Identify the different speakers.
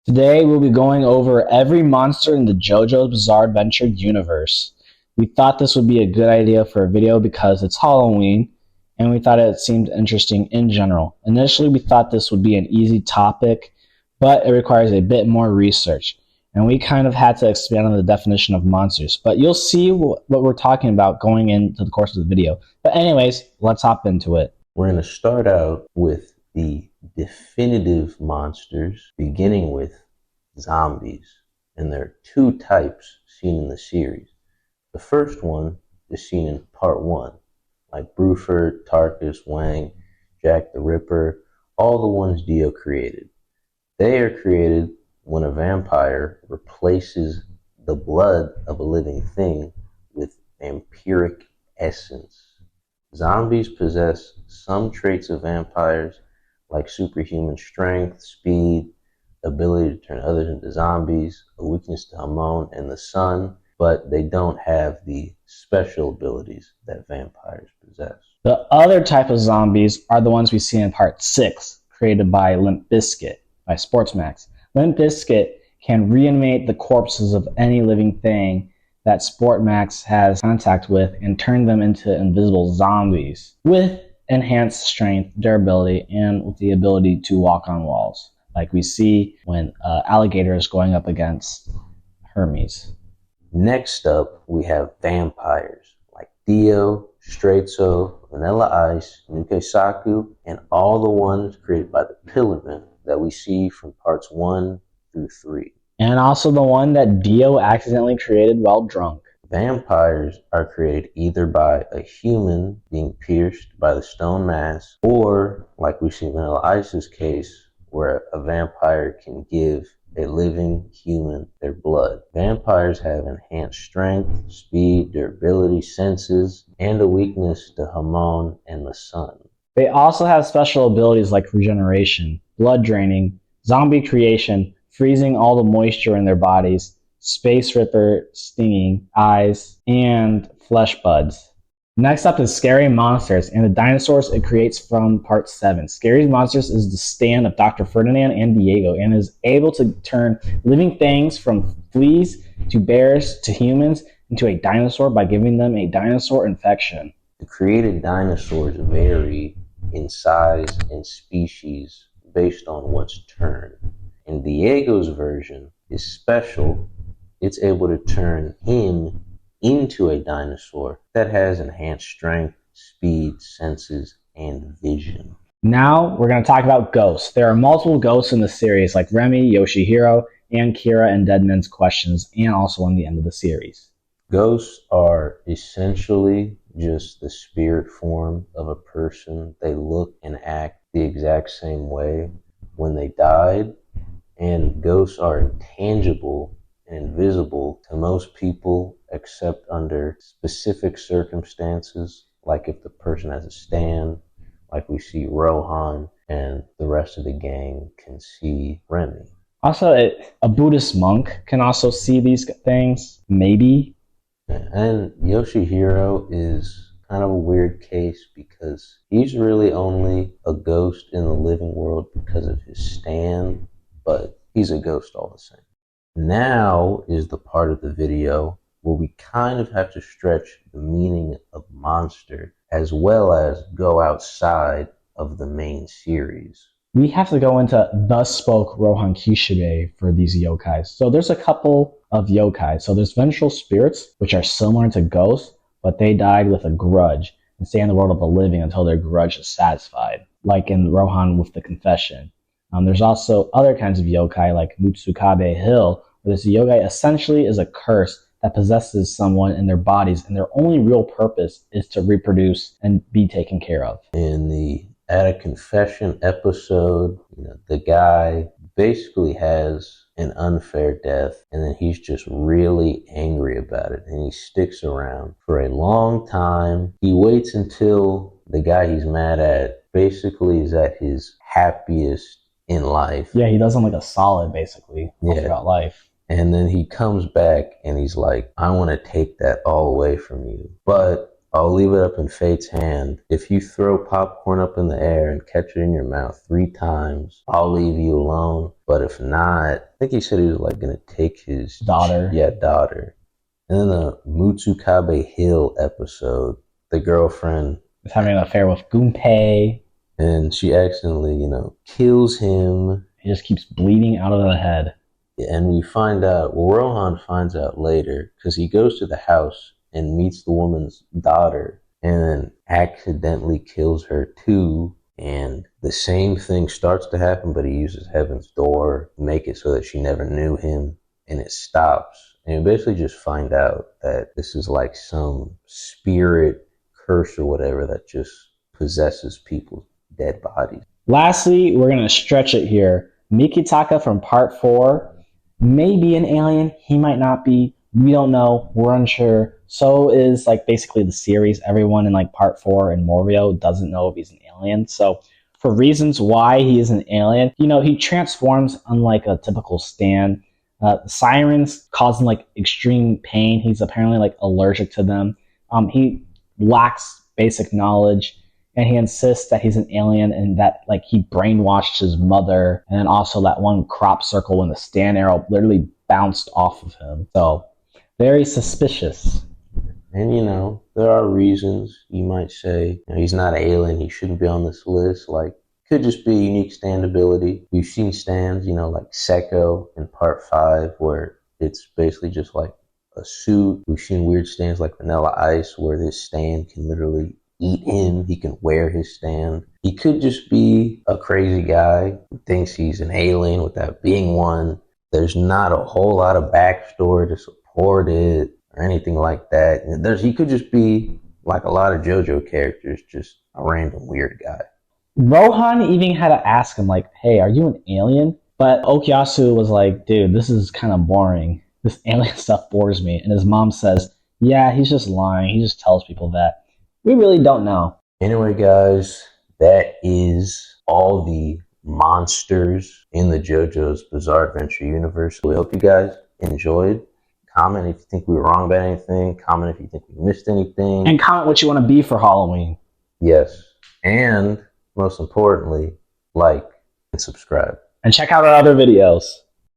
Speaker 1: Today we'll be going over every monster in the JoJo's Bizarre Adventure universe. We thought this would be a good idea for a video because it's Halloween, and we thought it seemed interesting in general. Initially we thought this would be an easy topic, but it requires a bit more research, and we kind of had to expand on the definition of monsters. But you'll see what we're talking about going into the course of the video. But anyways, let's hop into it.
Speaker 2: We're going to start out with the definitive monsters, beginning with zombies. And there are two types seen in the series. The first one is seen in part 1, like Bruford, Tarkus, Wang, Jack the Ripper, all the ones Dio created. They are created when a vampire replaces the blood of a living thing with vampiric essence. Zombies possess some traits of vampires, like superhuman strength, speed, ability to turn others into zombies, a weakness to hormone and the sun, but they don't have the special abilities that vampires possess.
Speaker 1: The other type of zombies are the ones we see in part 6, created by Limp Bizkit by Sportsmax. Limp Bizkit can reanimate the corpses of any living thing that Sportmax has contact with and turn them into invisible zombies with enhanced strength, durability, and with the ability to walk on walls, like we see when Alligator is going up against Hermes.
Speaker 2: Next up, we have vampires like Dio, Straizo, Vanilla Ice, Nuke Saku, and all the ones created by the Pillarmen that we see from parts 1 through 3.
Speaker 1: And also the one that Dio accidentally created while drunk.
Speaker 2: Vampires are created either by a human being pierced by the stone mask, or, like we see in Vanilla Ice's case, where a vampire can give a living human their blood. Vampires have enhanced strength, speed, durability, senses, and a weakness to hormone and the sun.
Speaker 1: They also have special abilities like regeneration, blood draining, zombie creation, freezing all the moisture in their bodies, space ripper stinging, eyes, and flesh buds. Next up is Scary Monsters and the dinosaurs it creates from part 7. Scary Monsters is the stand of Dr. Ferdinand and Diego and is able to turn living things from fleas to bears to humans into a dinosaur by giving them a dinosaur infection.
Speaker 2: The created dinosaurs vary in size and species based on what's turned. And Diego's version is special. It's able to turn him into a dinosaur that has enhanced strength, speed, senses, and vision.
Speaker 1: Now we're going to talk about ghosts. There are multiple ghosts in the series like Remy, Yoshihiro, and Kira in Dead Men's Questions, and also in the end of the series.
Speaker 2: Ghosts are essentially just the spirit form of a person. They look and act the exact same way when they died. And ghosts are intangible and invisible to most people except under specific circumstances, like if the person has a stand, like we see Rohan, and the rest of the gang can see Remy.
Speaker 1: Also, a Buddhist monk can also see these things, maybe.
Speaker 2: And Yoshihiro is kind of a weird case because he's really only a ghost in the living world because of his stand, but he's a ghost all the same. Now is the part of the video where we kind of have to stretch the meaning of monster as well as go outside of the main series.
Speaker 1: We have to go into Thus Spoke Rohan Kishibe for these yokai. So there's a couple of yokai. So there's vengeful spirits, which are similar to ghosts, but they died with a grudge and stay in the world of the living until their grudge is satisfied, like in Rohan with the confession. There's also other kinds of yokai like Mutsukabe Hill, where this yokai essentially is a curse that possesses someone in their bodies, and their only real purpose is to reproduce and be taken care of.
Speaker 2: In the At a Confession episode, the guy basically has an unfair death, and then he's just really angry about it, and he sticks around for a long time. He waits until the guy he's mad at basically is at his happiest in life.
Speaker 1: Yeah, he does them like a solid, basically, all throughout life.
Speaker 2: And then he comes back and he's like, I want to take that all away from you. But I'll leave it up in fate's hand. If you throw popcorn up in the air and catch it in your mouth 3 times, I'll leave you alone. But if not, I think he said he was like gonna take his
Speaker 1: Daughter.
Speaker 2: daughter. And then the Mutsukabe Hill episode, the girlfriend
Speaker 1: is having an affair with Gunpei.
Speaker 2: And she accidentally, kills him.
Speaker 1: He just keeps bleeding out of the head.
Speaker 2: And we find out, well, Rohan finds out later, because he goes to the house and meets the woman's daughter and then accidentally kills her too. And the same thing starts to happen, but he uses Heaven's Door to make it so that she never knew him, and it stops. And you basically just find out that this is like some spirit curse or whatever that just possesses people's dead bodies.
Speaker 1: Lastly, we're going to stretch it here. Mikitaka from part 4 may be an alien. He might not be. We don't know. We're unsure. So is like basically the series. Everyone in like part 4 in Morio doesn't know if he's an alien. So for reasons why he is an alien, he transforms unlike a typical Stan. Sirens cause him like extreme pain. He's apparently like allergic to them. He lacks basic knowledge. And he insists that he's an alien and that like he brainwashed his mother. And then also that one crop circle when the Stan arrow literally bounced off of him. So very suspicious.
Speaker 2: And there are reasons you might say he's not an alien, he shouldn't be on this list. Like, could just be a unique stand ability. We've seen stands, like Sekko in part 5, where it's basically just like a suit. We've seen weird stands like Vanilla Ice, where this stand can literally eat him. He can wear his stand. He could just be a crazy guy who thinks he's an alien without being one. There's not a whole lot of backstory to support it or anything like that. He could just be like a lot of JoJo characters, just a random weird guy.
Speaker 1: Rohan even had to ask him like, hey, are you an alien? But Okuyasu was like, dude, this is kind of boring. This alien stuff bores me. And his mom says, yeah, he's just lying. He just tells people that. We really don't know.
Speaker 2: Anyway, guys, that is all the monsters in the JoJo's Bizarre Adventure universe. We hope you guys enjoyed. Comment if you think we were wrong about anything. Comment if you think we missed anything.
Speaker 1: And comment what you want to be for Halloween.
Speaker 2: Yes. And most importantly, like and subscribe.
Speaker 1: And check out our other videos.